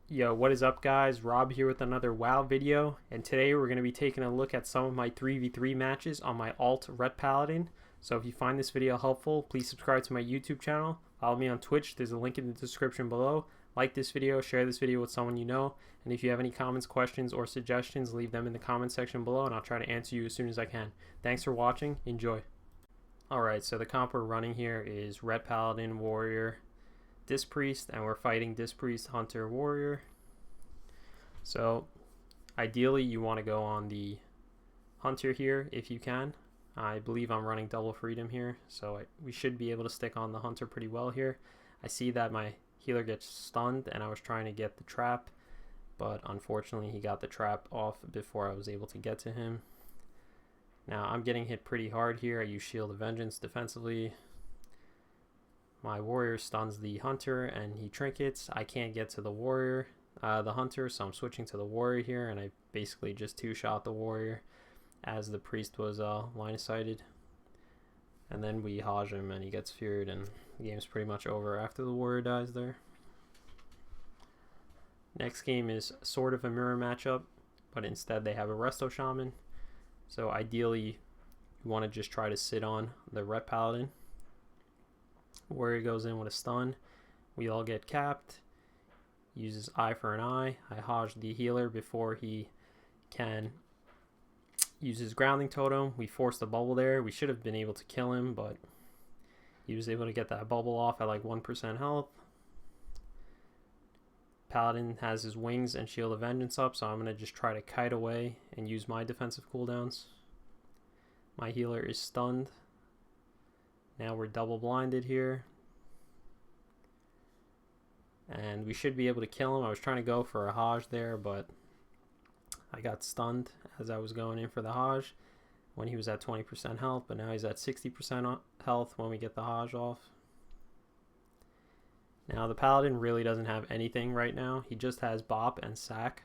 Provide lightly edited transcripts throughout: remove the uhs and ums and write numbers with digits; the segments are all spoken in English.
Yo, what is up guys? Rob here with another WoW video, and today we're going to be taking a look at some of my 3v3 matches on my alt Ret Paladin. So if you find this video helpful, please subscribe to my YouTube channel, follow me on Twitch, there's a link in the description below. Like this video, share this video with someone you know, and if you have any comments, questions, or suggestions, leave them in the comment section below and I'll try to answer you as soon as I can. Thanks for watching, enjoy. Alright, so the comp we're running here is Ret Paladin, Warrior, Disc Priest, and we're fighting Disc Priest, Hunter, Warrior. So ideally you want to go on the Hunter here if you can. I believe I'm running double freedom here, so we should be able to stick on the Hunter pretty well here. I see that my healer gets stunned and I was trying to get the trap, but unfortunately he got the trap off before I was able to get to him. Now I'm getting hit pretty hard here. I use Shield of Vengeance defensively. My warrior stuns the hunter and he trinkets. I can't get to the warrior, the hunter, so I'm switching to the warrior here, and I basically just two-shot the warrior as the priest was line of sighted. And then we Hajj him and he gets feared, and the game's pretty much over after the warrior dies there. Next game is sort of a mirror matchup, but instead they have a Resto Shaman. So ideally you want to just try to sit on the Ret Paladin. Warrior goes in with a stun. We all get capped. Uses eye for an eye. I Hajj the healer before he can use his grounding totem. We forced the bubble there. We should have been able to kill him, but he was able to get that bubble off at like 1% health. Paladin has his wings and Shield of Vengeance up, so I'm going to just try to kite away and use my defensive cooldowns. My healer is stunned. Now we're double blinded here. And we should be able to kill him. I was trying to go for a Hajj there, but I got stunned as I was going in for the Hajj when he was at 20% health, but now he's at 60% health when we get the Hajj off. Now the Paladin really doesn't have anything right now. He just has Bop and Sack,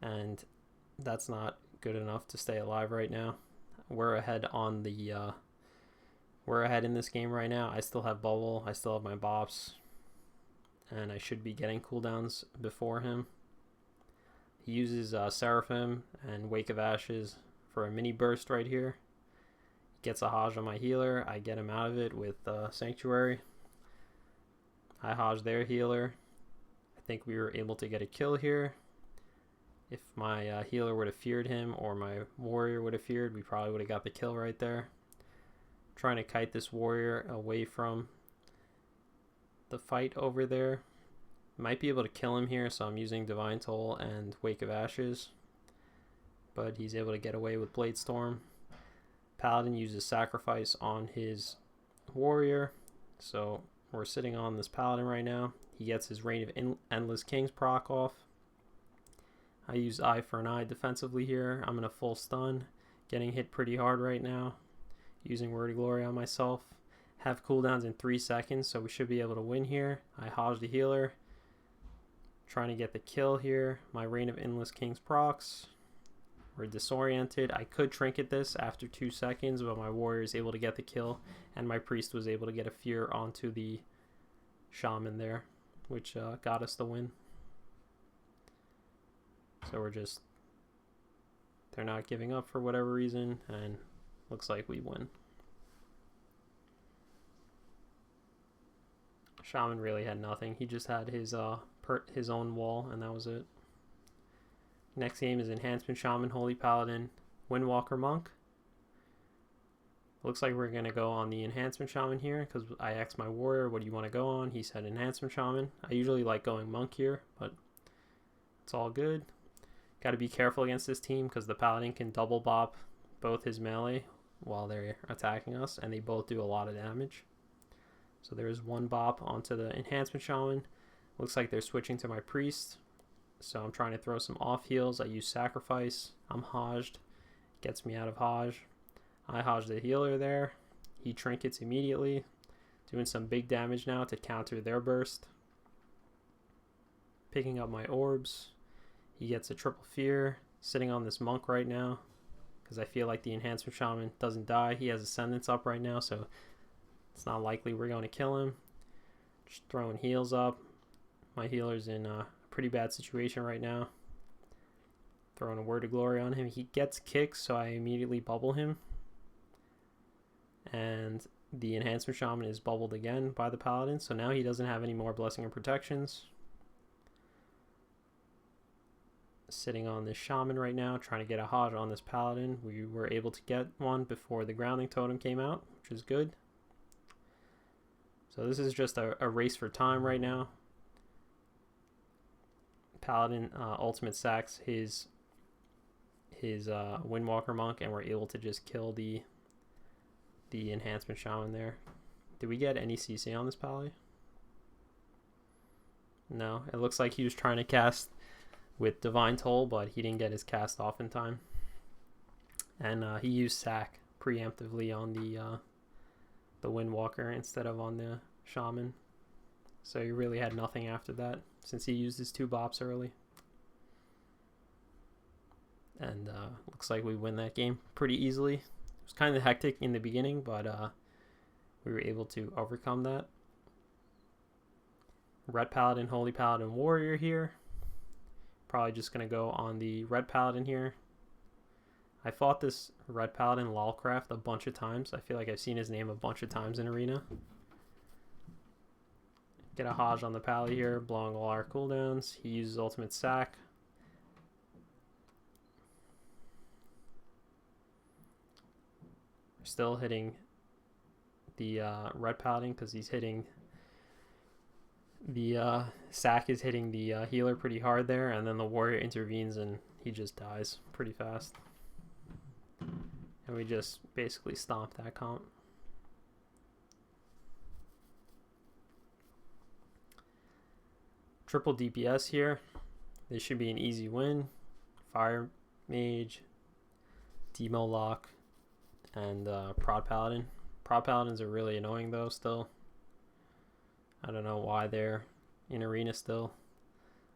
and that's not good enough to stay alive right now. We're ahead on the we're ahead in this game right now. I still have bubble, I still have my bops, and I should be getting cooldowns before him. He uses Seraphim and Wake of Ashes for a mini burst right here. He gets a Hajj on my healer. I get him out of it with Sanctuary. I Hajj their healer. I think we were able to get a kill here. If my healer would have feared him or my warrior would have feared, we probably would have got the kill right there. Trying to kite this warrior away from the fight over there. Might be able to kill him here, so I'm using Divine Toll and Wake of Ashes, but he's able to get away with Blade Storm. Paladin uses Sacrifice on his warrior, so we're sitting on this Paladin right now. He gets his Reign of Endless Kings proc off. I use Eye for an Eye defensively here. I'm in a full stun, getting hit pretty hard right now. Using Word of Glory on myself. Have cooldowns in 3 seconds, so we should be able to win here. I Hajj the healer. Trying to get the kill here. My Reign of Endless Kings procs. We're disoriented. I could trinket this after 2 seconds, but my warrior is able to get the kill, and my priest was able to get a fear onto the shaman there, which got us the win. So they're not giving up for whatever reason, and looks like we win. Shaman really had nothing. He just had his own wall, and that was it. Next game is Enhancement Shaman, Holy Paladin, Windwalker Monk. Looks like we're going to go on the Enhancement Shaman here, because I asked my warrior, what do you want to go on? He said Enhancement Shaman. I usually like going Monk here, but it's all good. Got to be careful against this team, because the Paladin can double bop both his melee while they're attacking us, and they both do a lot of damage. So there's one bop onto the Enhancement Shaman. Looks like they're switching to my priest, so I'm trying to throw some off heals. I use Sacrifice. I'm Hajjed. Gets me out of Hajj. I Hajj the healer there. He trinkets immediately, doing some big damage now to counter their burst. Picking up my orbs. He gets a triple fear. Sitting on this monk right now, because I feel like the Enhancement Shaman doesn't die. He has Ascendance up right now, so it's not likely we're going to kill him. Just throwing heals up. My healer's in a pretty bad situation right now. Throwing a word of glory on him. He gets kicks, so I immediately bubble him. And the enhancement shaman is bubbled again by the paladin, so now he doesn't have any more blessing or protections. Sitting on this shaman right now, trying to get a Hajj on this paladin. We were able to get one before the grounding totem came out, which is good. So this is just a race for time right now. Paladin ultimate sacks his Windwalker monk, and we're able to just kill the enhancement shaman there. Did we get any CC on this pally? No, it looks like he was trying to cast with Divine Toll, but he didn't get his cast off in time. And he used sack preemptively on the Windwalker instead of on the shaman. So he really had nothing after that since he used his 2 bops early. And looks like we win that game pretty easily. It was kind of hectic in the beginning, but we were able to overcome that. Ret Paladin, Holy Paladin, Warrior here. Probably just going to go on the Ret Paladin here. I fought this Ret Paladin Lolcraft a bunch of times. I feel like I've seen his name a bunch of times in Arena. Get a Hajj on the Pally here, blowing all our cooldowns. He uses ultimate sack. We're still hitting the Ret Paladin because he's hitting the sack is hitting the healer pretty hard there, and then the warrior intervenes and he just dies pretty fast. And we just basically stomp that comp. Triple DPS here. This should be an easy win. Fire Mage, Demo Lock, and Prot Paladin. Prot Paladins are really annoying though still. I don't know why they're in Arena still.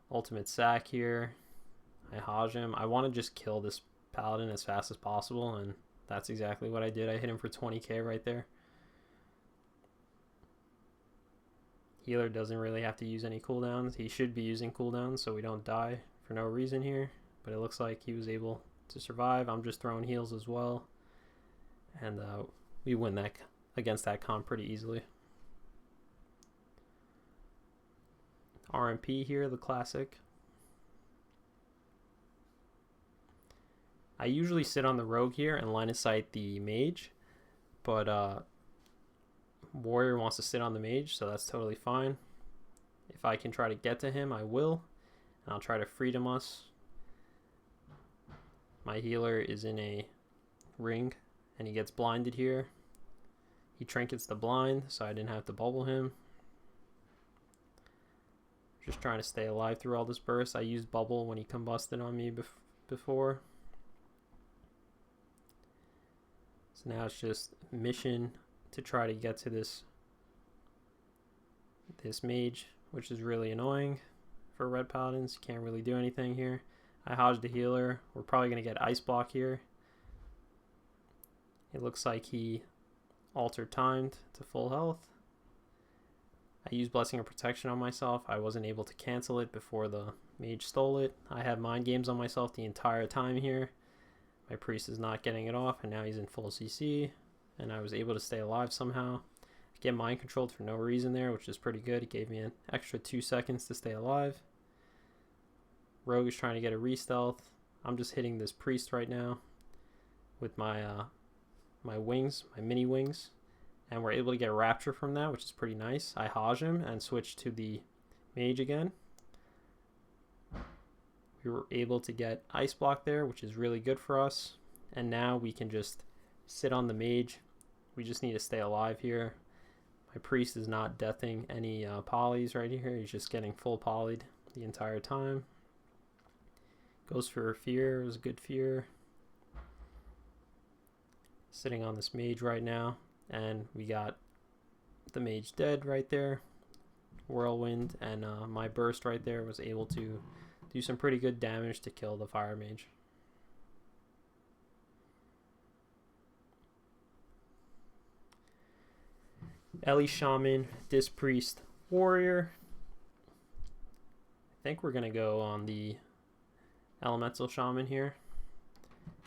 Ultimate sack here. I Hajj him. I want to just kill this Paladin as fast as possible, and that's exactly what I did. I hit him for 20k right there. Healer doesn't really have to use any cooldowns. He should be using cooldowns so we don't die for no reason here, but it looks like he was able to survive. I'm just throwing heals as well, and we win that against that comp pretty easily. RMP here, the classic. I usually sit on the rogue here and line of sight the mage, but warrior wants to sit on the mage, so that's totally fine. If I can try to get to him, I will, and I'll try to freedom us. My healer is in a ring, and he gets blinded here. He trinkets the blind, so I didn't have to bubble him. Just trying to stay alive through all this burst. I used bubble when he combusted on me before. So now it's just mission to try to get to this mage, which is really annoying for Ret Paladins. Can't really do anything here. I Hajj the healer. We're probably going to get ice block here. It looks like he altered timed to full health. I used Blessing of Protection on myself. I wasn't able to cancel it before the mage stole it. I had mind games on myself the entire time here. My priest is not getting it off, and now he's in full CC, and I was able to stay alive somehow. I get mind controlled for no reason there, which is pretty good. It gave me an extra 2 seconds to stay alive. Rogue is trying to get a re-stealth. I'm just hitting this priest right now with my my wings, my mini wings. And we're able to get Rapture from that, which is pretty nice. I Hajj him and switch to the Mage again. We were able to get Ice Block there, which is really good for us. And now we can just sit on the Mage. We just need to stay alive here. My Priest is not deathing any polys right here. He's just getting full polyed the entire time. Goes for Fear. It was a good Fear. Sitting on this Mage right now. And we got the Mage dead right there. Whirlwind, and my burst right there was able to do some pretty good damage to kill the Fire Mage. Ellie Shaman, Disc Priest, Warrior. think we're going to go on the Elemental Shaman here.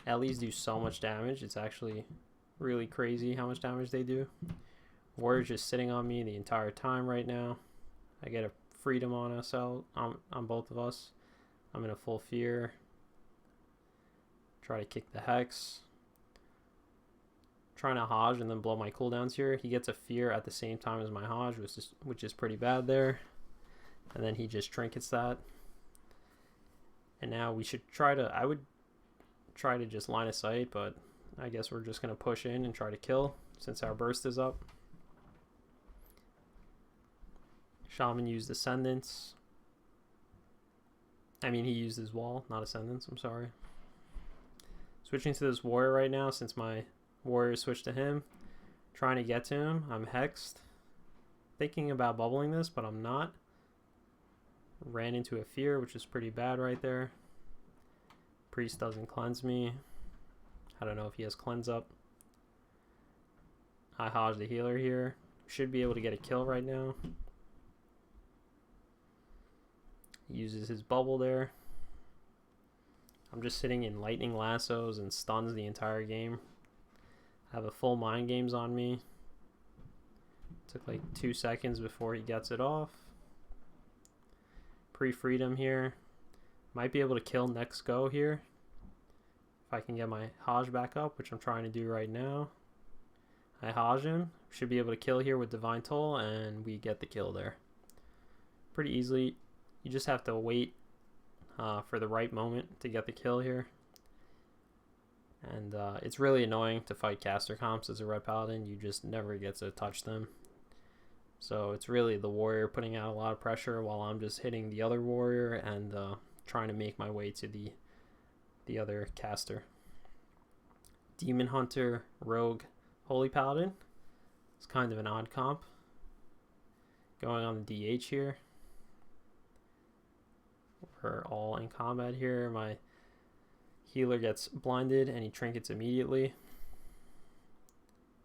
Ellies do so much damage. It's actually really crazy how much damage they do. Warrior's just sitting on me the entire time right now. I get a freedom on us on both of us. I'm in a full fear. Try to kick the Hex. Trying to Hajj and then blow my cooldowns here. He gets a fear at the same time as my Hajj, which is pretty bad there. And then he just trinkets that. And now we should try to, I would try to just line of sight, but I guess we're just going to push in and try to kill since our burst is up. Shaman used Ascendance. I mean, he used his wall, not Ascendance, I'm sorry. Switching to this warrior right now since my warrior switched to him. Trying to get to him. I'm hexed. Thinking about bubbling this, but I'm not. Ran into a fear, which is pretty bad right there. Priest doesn't cleanse me. I don't know if he has cleanse up. I Hajj the healer here. Should be able to get a kill right now. He uses his bubble there. I'm just sitting in lightning lassos and stuns the entire game. I have a full mind games on me. Took like 2 seconds before he gets it off. Pre-freedom here. Might be able to kill next go here. If I can get my Hajj back up, which I'm trying to do right now. I Hajj him. Should be able to kill here with Divine Toll, and we get the kill there. Pretty easily. You just have to wait for the right moment to get the kill here. And it's really annoying to fight caster comps as a Ret Paladin. You just never get to touch them. So it's really the warrior putting out a lot of pressure while I'm just hitting the other warrior and trying to make my way to the other caster. Demon Hunter, Rogue, Holy Paladin. It's kind of an odd comp. Going on the DH here. We're all in combat here. My healer gets blinded and he trinkets immediately.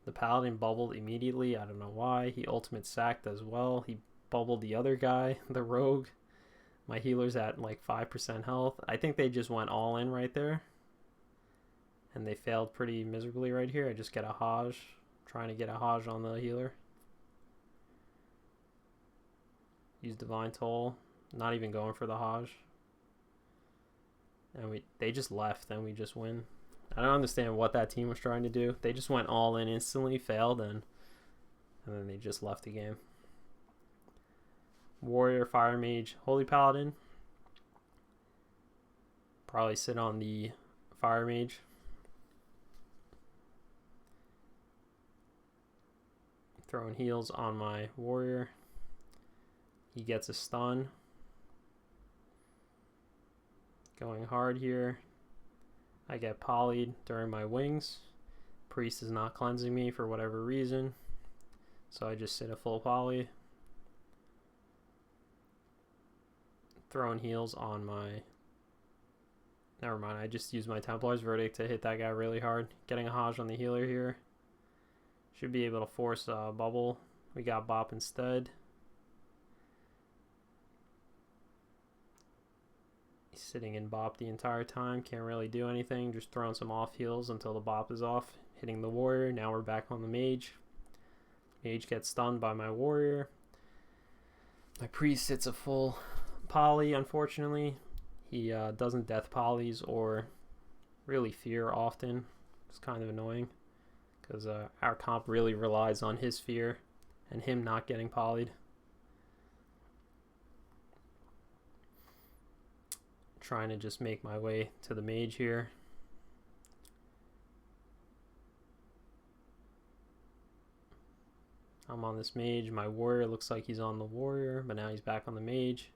The Paladin bubbled immediately. I don't know why. He ultimate sacked as well. He bubbled the other guy, the Rogue. My healer's at like 5% health. I think they just went all in right there. And they failed pretty miserably right here. I just get a Hajj. Trying to get a Hajj on the healer. Use Divine Toll. Not even going for the Hajj. And they just left and we just win. I don't understand what that team was trying to do. They just went all in instantly, failed, and then they just left the game. Warrior, Fire Mage, Holy Paladin. Probably sit on the Fire Mage. Throwing heals on my warrior. He gets a stun. Going hard here. I get polyed during my wings. Priest is not cleansing me for whatever reason. So I just sit a full poly. Throwing heals on my... Never mind, I just used my Templar's Verdict to hit that guy really hard. Getting a Hajj on the healer here. Should be able to force a bubble. We got Bop instead. He's sitting in Bop the entire time. Can't really do anything. Just throwing some off heals until the Bop is off. Hitting the warrior. Now we're back on the Mage. Mage gets stunned by my warrior. My priest hits a full poly, unfortunately. He doesn't death polys or really fear often. It's kind of annoying because our comp really relies on his fear and him not getting polyed. Trying to just make my way to the Mage here. I'm on this Mage. My warrior looks like he's on the warrior, but now he's back on the Mage.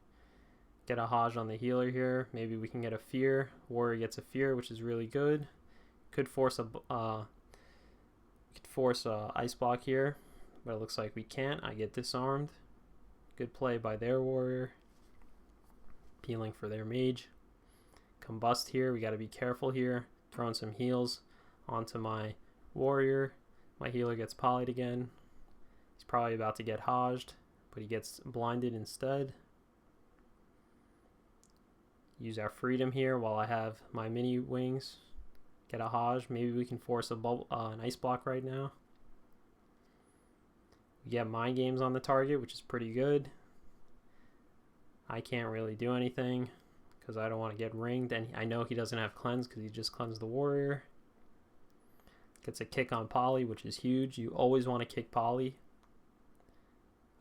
Get a Hajj on the healer here. Maybe we can get a fear. Warrior gets a fear, which is really good. Could force a ice block here, but it looks like we can't. I get disarmed. Good play by their warrior. Peeling for their Mage. Combust here. We got to be careful here. Throwing some heals onto my warrior. My healer gets polyed again. He's probably about to get Hajjed, but he gets blinded instead. Use our freedom here while I have my mini wings. Get a Hajj. Maybe we can force an ice block right now. We get mind games on the target, which is pretty good. I can't really do anything because I don't want to get ringed, and I know he doesn't have cleanse because he just cleansed the warrior. Gets a kick on poly, which is huge. You always want to kick poly.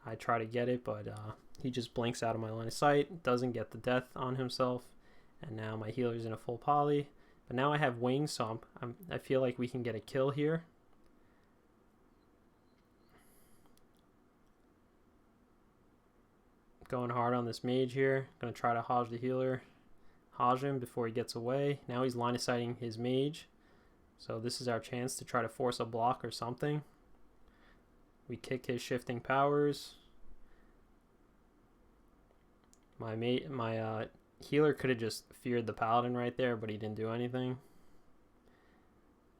I try to get it, but he just blinks out of my line of sight. Doesn't get the death on himself, and now my healer's in a full poly. But now I have wings, so I feel like we can get a kill here. Going hard on this mage here. Gonna try to Hajj the healer. Hajj him before he gets away. Now he's line of sighting his mage. So this is our chance to try to force a block or something. We kick his shifting powers. My healer could have just feared the paladin right there, but he didn't do anything.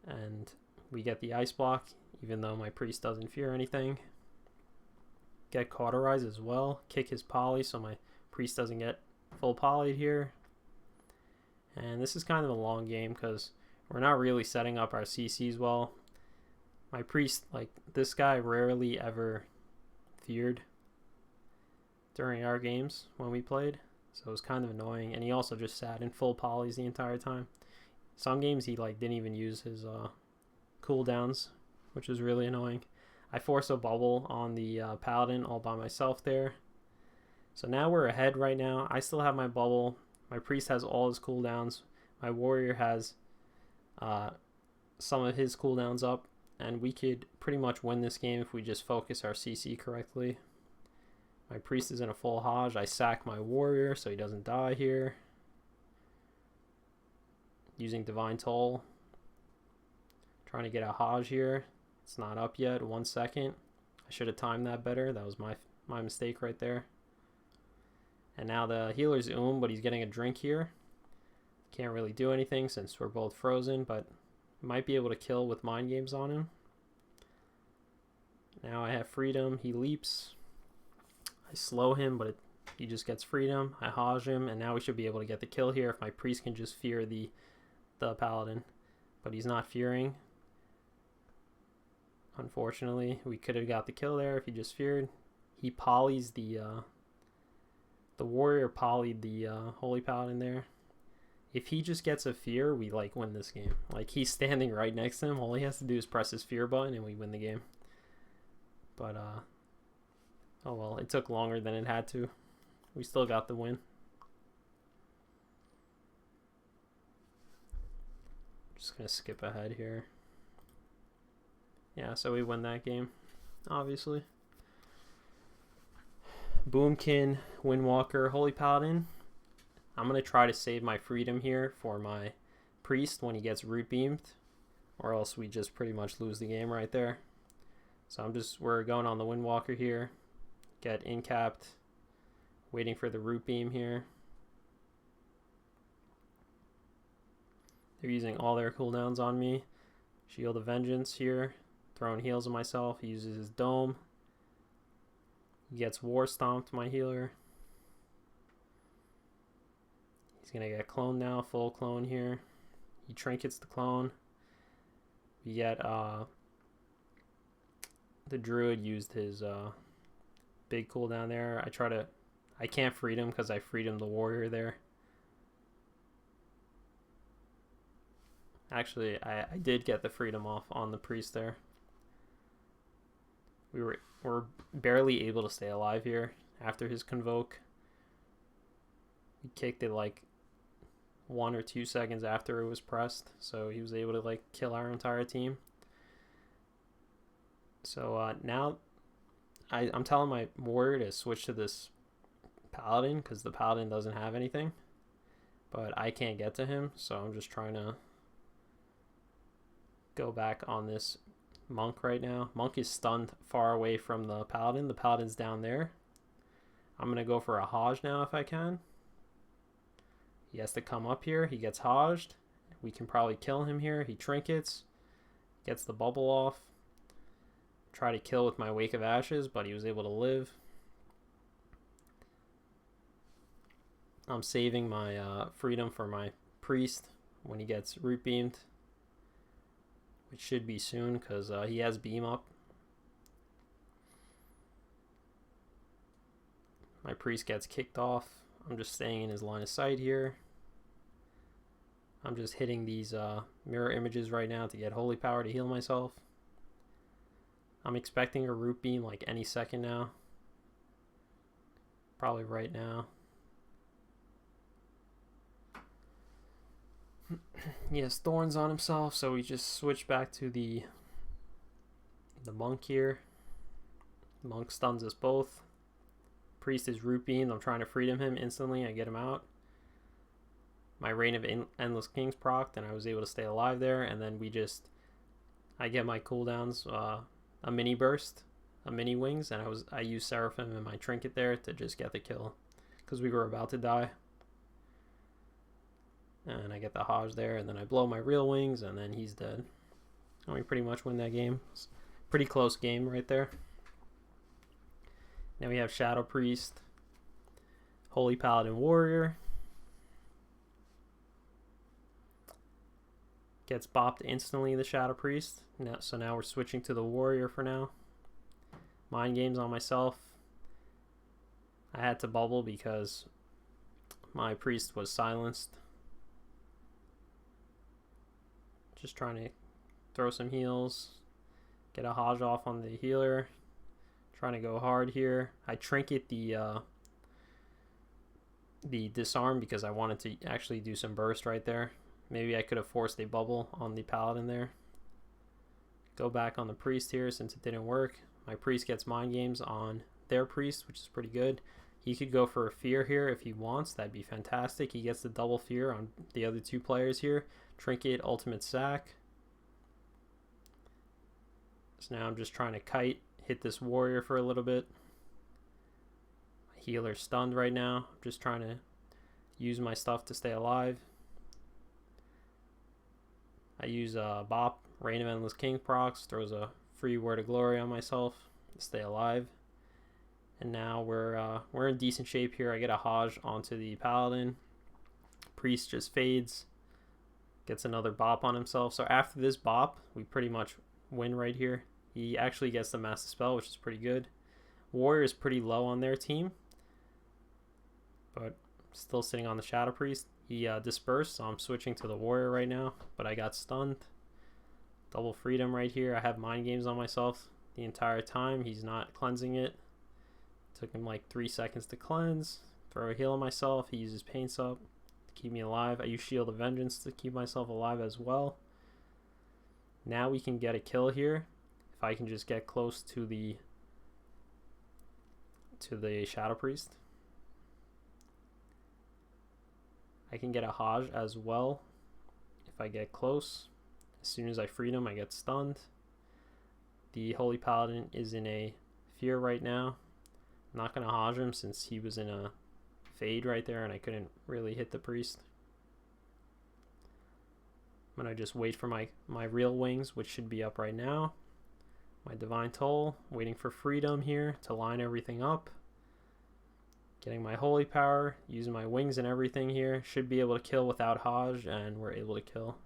And we get the ice block, even though my priest doesn't fear anything. Get cauterize as well. Kick his poly so my priest doesn't get full polyed here. And this is kind of a long game because we're not really setting up our CCs well. My priest, like this guy, rarely ever feared during our games when we played. So it was kind of annoying. And he also just sat in full polys the entire time. Some games he like didn't even use his cooldowns, which was really annoying. I force a bubble on the paladin all by myself there. So now we're ahead right now. I still have my bubble. My priest has all his cooldowns. My warrior has some of his cooldowns up. And we could pretty much win this game if we just focus our CC correctly. My priest is in a full Hajj. I sack my warrior so he doesn't die here. Using Divine Toll. Trying to get a Hajj here. It's not up yet. 1 second. I should have timed that better. That was my mistake right there. And now the healer's but he's getting a drink here. Can't really do anything since we're both frozen, but might be able to kill with mind games on him. Now I have freedom. He leaps. I slow him, but he just gets freedom. I Hajj him, and now we should be able to get the kill here if my priest can just fear the paladin. But he's not fearing. Unfortunately, we could have got the kill there if he just feared. He polys the warrior polyed the holy paladin there. If he just gets a fear, we like win this game. Like he's standing right next to him. All he has to do is press his fear button and we win the game. But oh well, it took longer than it had to. We still got the win. Just gonna skip ahead here. Yeah, so we win that game, obviously. Moonkin, Windwalker, Holy Paladin. I'm going to try to save my freedom here for my priest when he gets root beamed, or else we just pretty much lose the game right there. So we're going on the Windwalker here. Get incapped. Waiting for the root beam here. They're using all their cooldowns on me. Shield of Vengeance here. Throwing heals on myself. He uses his dome. He gets war stomped, my healer. He's going to get cloned now. Full clone here. He trinkets the clone. We get the druid used his big cooldown there. I can't freedom because I freedom the warrior there. Actually, I did get the freedom off on the priest there. We're barely able to stay alive here after his convoke. We kicked it like 1 or 2 seconds after it was pressed, so he was able to like kill our entire team. So now I'm telling my warrior to switch to this paladin because the paladin doesn't have anything, but I can't get to him, so I'm just trying to go back on this monk right now. Monk is stunned far away from the paladin. The paladin's down there. I'm gonna go for a Hajj now if I can. He has to come up here. He gets Hajjed. We can probably kill him here. He trinkets, gets the bubble off. Try to kill with my Wake of Ashes, but he was able to live. I'm saving my freedom for my priest when he gets root beamed, which should be soon because he has beam up. My priest gets kicked off. I'm just staying in his line of sight here. I'm just hitting these mirror images right now to get holy power to heal myself. I'm expecting a root beam like any second now. Probably right now. He has thorns on himself, so we just switch back to the monk here. The monk stuns us both. Priest is root beamed. I'm trying to freedom him instantly. I get him out. My Reign of Endless Kings procced, and I was able to stay alive there. And then I get my cooldowns, a mini burst, a mini wings, and I used Seraphim and my trinket there to just get the kill because we were about to die. And I get the Hajj there, and then I blow my real wings, and then he's dead. And we pretty much win that game. It's a pretty close game right there. Now we have Shadow Priest, Holy Paladin Warrior. Gets bopped instantly, the Shadow Priest. So now we're switching to the Warrior for now. Mind games on myself. I had to bubble because my Priest was silenced. Just trying to throw some heals. Get a Hajj off on the healer. Trying to go hard here. I trinket the disarm because I wanted to actually do some burst right there. Maybe I could have forced a bubble on the Paladin there. Go back on the Priest here since it didn't work. My Priest gets mind games on their Priest, which is pretty good. He could go for a fear here if he wants. That'd be fantastic. He gets the double fear on the other two players here. Trinket, ultimate sack. So now I'm just trying to kite, hit this warrior for a little bit. My healer's stunned right now. I'm just trying to use my stuff to stay alive. I use Bop, Reign of Endless King procs, throws a free Word of Glory on myself to stay alive. And now we're in decent shape here. I get a Hajj onto the Paladin. Priest just fades. Gets another Bop on himself. So after this Bop, we pretty much win right here. He actually gets the Master Spell, which is pretty good. Warrior is pretty low on their team, but still sitting on the Shadow Priest. He dispersed, so I'm switching to the Warrior right now, but I got stunned. Double freedom right here. I have mind games on myself the entire time. He's not cleansing it. Took him like 3 seconds to cleanse. Throw a heal on myself. He uses Pain Sup to keep me alive. I use Shield of Vengeance to keep myself alive as well. Now we can get a kill here. If I can just get close to the Shadow Priest. I can get a Hajj as well if I get close. As soon as I freed him, I get stunned. The Holy Paladin is in a fear right now. I'm not going to Hajj him since he was in a fade right there and I couldn't really hit the priest. I'm going to just wait for my real wings, which should be up right now. My Divine Toll, waiting for freedom here to line everything up. Getting my holy power, using my wings and everything here. Should be able to kill without Hajj, and we're able to kill.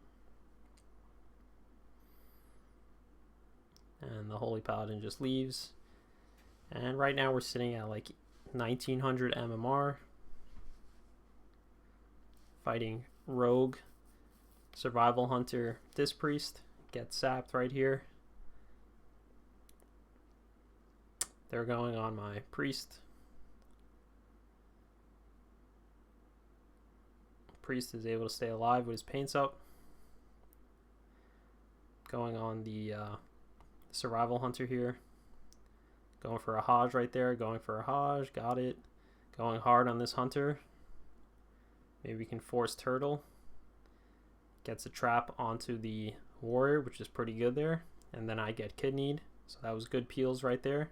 And the Holy Paladin just leaves. And right now we're sitting at like 1900 MMR. Fighting Rogue, Survival Hunter, this Priest. Gets sapped right here. They're going on my Priest. Priest is able to stay alive with his paints up. Going on the Survival Hunter here. Going for a Hajj right there. Going for a Hajj. Got it. Going hard on this Hunter. Maybe we can force Turtle. Gets a trap onto the Warrior, which is pretty good there. And then I get kidneyed. So that was good peels right there.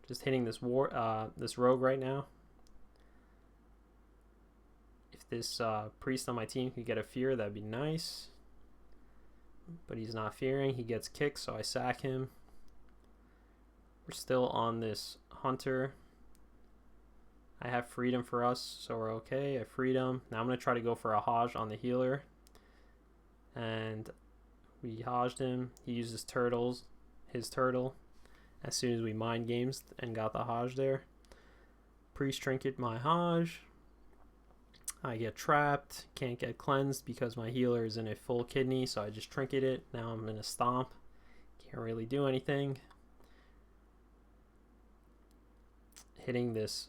Just hitting this this Rogue right now. If this Priest on my team could get a fear, that'd be nice. But he's not fearing. He gets kicked, so I sack him. We're still on this Hunter. I have freedom for us, so we're okay. I freed him. Now I'm going to try to go for a Hajj on the healer. And we Hajjed him. He used his turtle, as soon as we mind games and got the Hajj there. Priest trinket my Hajj. I get trapped. Can't get cleansed because my healer is in a full kidney, so I just trinket it. Now I'm in a stomp. Can't really do anything. Hitting this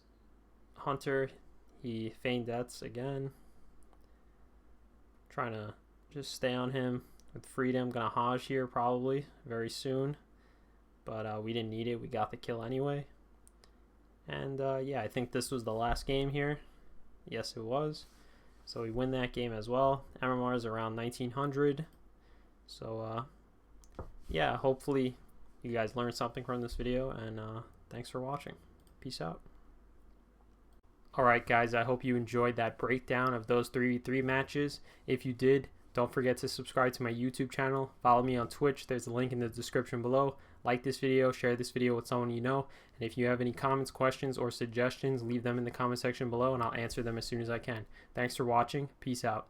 hunter. He feigned deaths again. Trying to just stay on him with freedom. Gonna Hajj here probably very soon. But we didn't need it. We got the kill anyway. And yeah, I think this was the last game here. Yes, it was. So we win that game as well. MMR is around 1900. So yeah, hopefully you guys learned something from this video. And thanks for watching. Peace out. Alright guys, I hope you enjoyed that breakdown of those 3v3 matches. If you did, don't forget to subscribe to my YouTube channel. Follow me on Twitch. There's a link in the description below. Like this video, share this video with someone you know. And if you have any comments, questions, or suggestions, leave them in the comment section below and I'll answer them as soon as I can. Thanks for watching. Peace out.